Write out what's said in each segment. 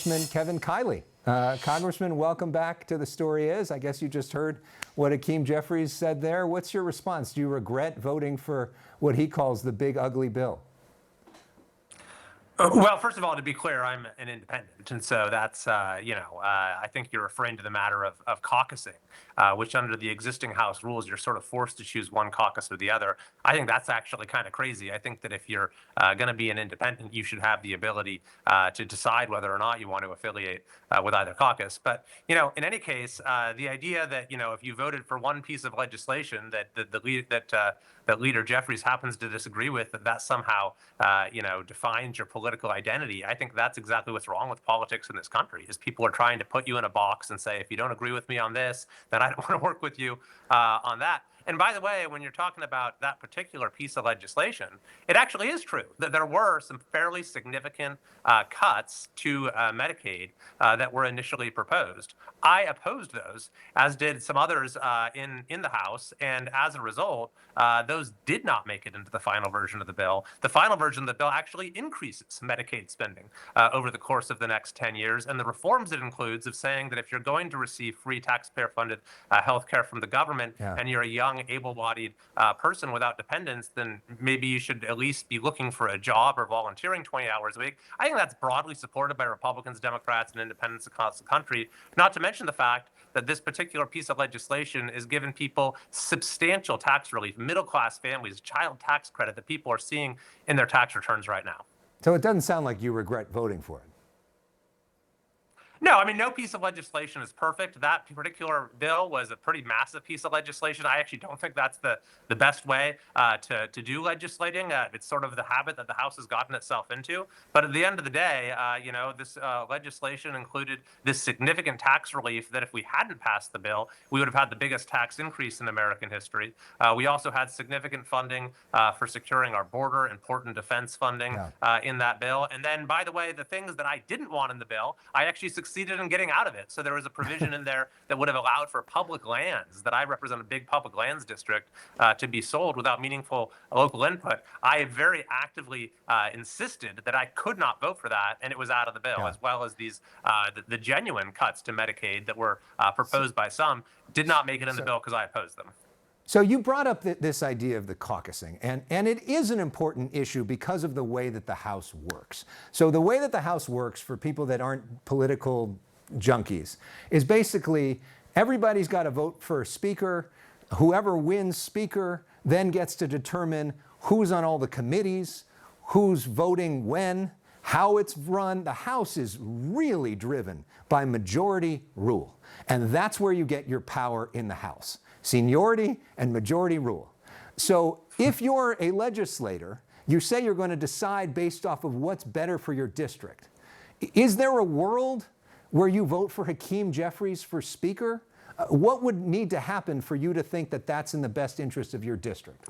Kevin Kiley. Congressman, welcome back to The Story Is. I guess you just heard what Hakeem Jeffries said there. What's your response? Do you regret voting for what he calls the big ugly bill? Well, first of all, to be clear, I'm an independent, and so that's I think you're referring to the matter of caucusing, which under the existing House rules, you're sort of forced to choose one caucus or the other. I think that's actually kind of crazy. I think that if you're going to be an independent, you should have the ability to decide whether or not you want to affiliate with either caucus. But in any case, the idea that if you voted for one piece of legislation that Leader Jeffries happens to disagree with, that somehow defines your political identity. I think that's exactly what's wrong with politics in this country, is people are trying to put you in a box and say, if you don't agree with me on this, then I don't want to work with you on that. And by the way, when you're talking about that particular piece of legislation, it actually is true that there were some fairly significant cuts to Medicaid that were initially proposed. I opposed those, as did some others in the House, and as a result, those did not make it into the final version of the bill. The final version of the bill actually increases Medicaid spending over the course of the next 10 years, and the reforms it includes of saying that if you're going to receive free taxpayer-funded health care from the government and you're a young, able-bodied person without dependents, then maybe you should at least be looking for a job or volunteering 20 hours a week. I think that's broadly supported by Republicans, Democrats, and independents across the country, not to mention the fact that this particular piece of legislation is giving people substantial tax relief, middle-class families, child tax credit that people are seeing in their tax returns right now. So it doesn't sound like you regret voting for it. No, I mean, no piece of legislation is perfect. That particular bill was a pretty massive piece of legislation. I actually don't think that's the best way to do legislating. It's sort of the habit that the House has gotten itself into. But at the end of the day, this legislation included this significant tax relief that if we hadn't passed the bill, we would have had the biggest tax increase in American history. We also had significant funding for securing our border, important defense funding in that bill. And then, by the way, the things that I didn't want in the bill, I actually succeeded in getting out of it. So there was a provision in there that would have allowed for public lands, that I represent a big public lands district, to be sold without meaningful local input. I very actively insisted that I could not vote for that, and it was out of the bill, as well as these the genuine cuts to Medicaid that were proposed by some did not make it in the bill because I opposed them. So you brought up this idea of the caucusing, and it is an important issue because of the way that the House works. So the way that the House works, for people that aren't political junkies, is basically everybody's got to vote for a speaker. Whoever wins speaker then gets to determine who's on all the committees, who's voting when, how it's run. The House is really driven by majority rule, and that's where you get your power in the House. Seniority and majority rule. So if you're a legislator, you say you're going to decide based off of what's better for your district. Is there a world where you vote for Hakeem Jeffries for speaker? What would need to happen for you to think that that's in the best interest of your district?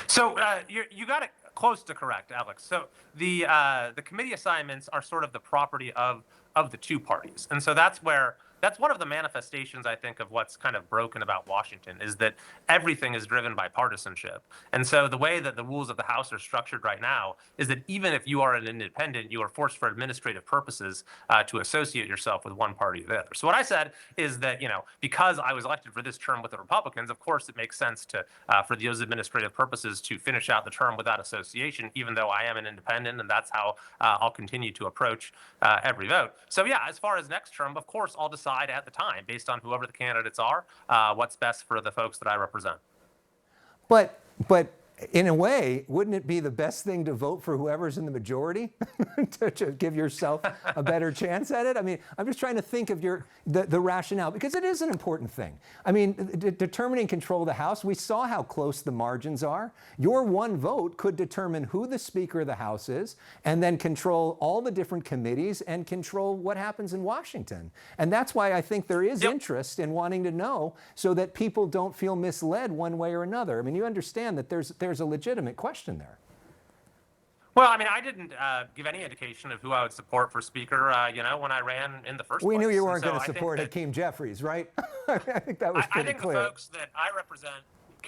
So you got it close to correct, Alex. So the committee assignments are sort of the property of the two parties. And so that's one of the manifestations, I think, of what's kind of broken about Washington, is that everything is driven by partisanship. And so the way that the rules of the House are structured right now is that even if you are an independent, you are forced for administrative purposes to associate yourself with one party or the other. So what I said is that, because I was elected for this term with the Republicans, of course it makes sense to for those administrative purposes to finish out the term without association, even though I am an independent, and that's how I'll continue to approach every vote. So yeah, as far as next term, of course, I'll decide at the time, based on whoever the candidates are, what's best for the folks that I represent. But in a way, wouldn't it be the best thing to vote for whoever's in the majority to give yourself a better chance at it? I mean, I'm just trying to think of the rationale, because it is an important thing. I mean, determining control of the House, we saw how close the margins are. Your one vote could determine who the Speaker of the House is, and then control all the different committees and control what happens in Washington. And that's why I think there is interest in wanting to know, so that people don't feel misled one way or another. I mean, you understand that there's a legitimate question there. Well, I mean, I didn't give any indication of who I would support for speaker, when I ran in the first place. We knew you weren't going to support Hakeem Jeffries, right? I think that was pretty clear. The folks that I represent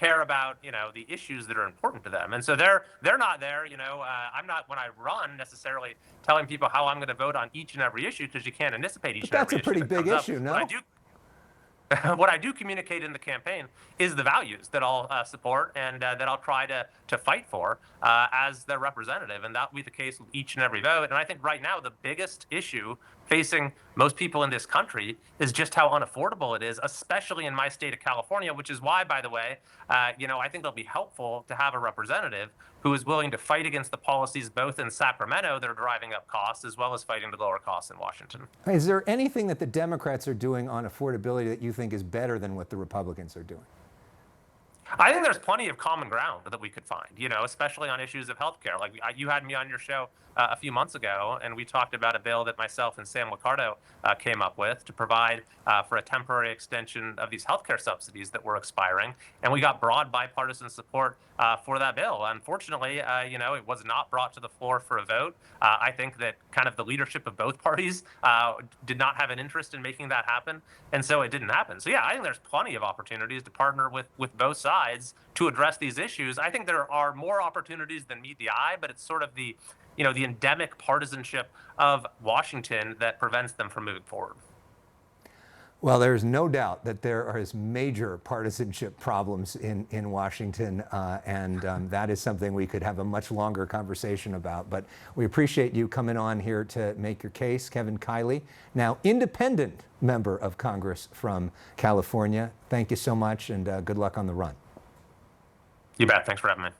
care about, the issues that are important to them. And so they're not there. I'm not, when I run, necessarily telling people how I'm going to vote on each and every issue, because you can't anticipate each But and that's every a issue pretty that big comes up. issue, no? What I do communicate in the campaign is the values that I'll support and that I'll try to fight for as their representative, and that will be the case with each and every vote. And I think right now the biggest issue facing most people in this country is just how unaffordable it is, especially in my state of California, which is why, by the way, I think it'll be helpful to have a representative who is willing to fight against the policies both in Sacramento that are driving up costs, as well as fighting to lower costs in Washington. Is there anything that the Democrats are doing on affordability that you think is better than what the Republicans are doing? I think there's plenty of common ground that we could find, especially on issues of healthcare. Like you had me on your show a few months ago, and we talked about a bill that myself and Sam Liccardo came up with to provide for a temporary extension of these healthcare subsidies that were expiring. And we got broad bipartisan support for that bill. Unfortunately, it was not brought to the floor for a vote. I think that kind of the leadership of both parties did not have an interest in making that happen. And so it didn't happen. So yeah, I think there's plenty of opportunities to partner with both sides to address these issues. I think there are more opportunities than meet the eye, but it's sort of the endemic partisanship of Washington that prevents them from moving forward. Well, there's no doubt that there are major partisanship problems in Washington, and that is something we could have a much longer conversation about. But we appreciate you coming on here to make your case. Kevin Kiley, now independent member of Congress from California. Thank you so much, and good luck on the run. You bet. Thanks for having me.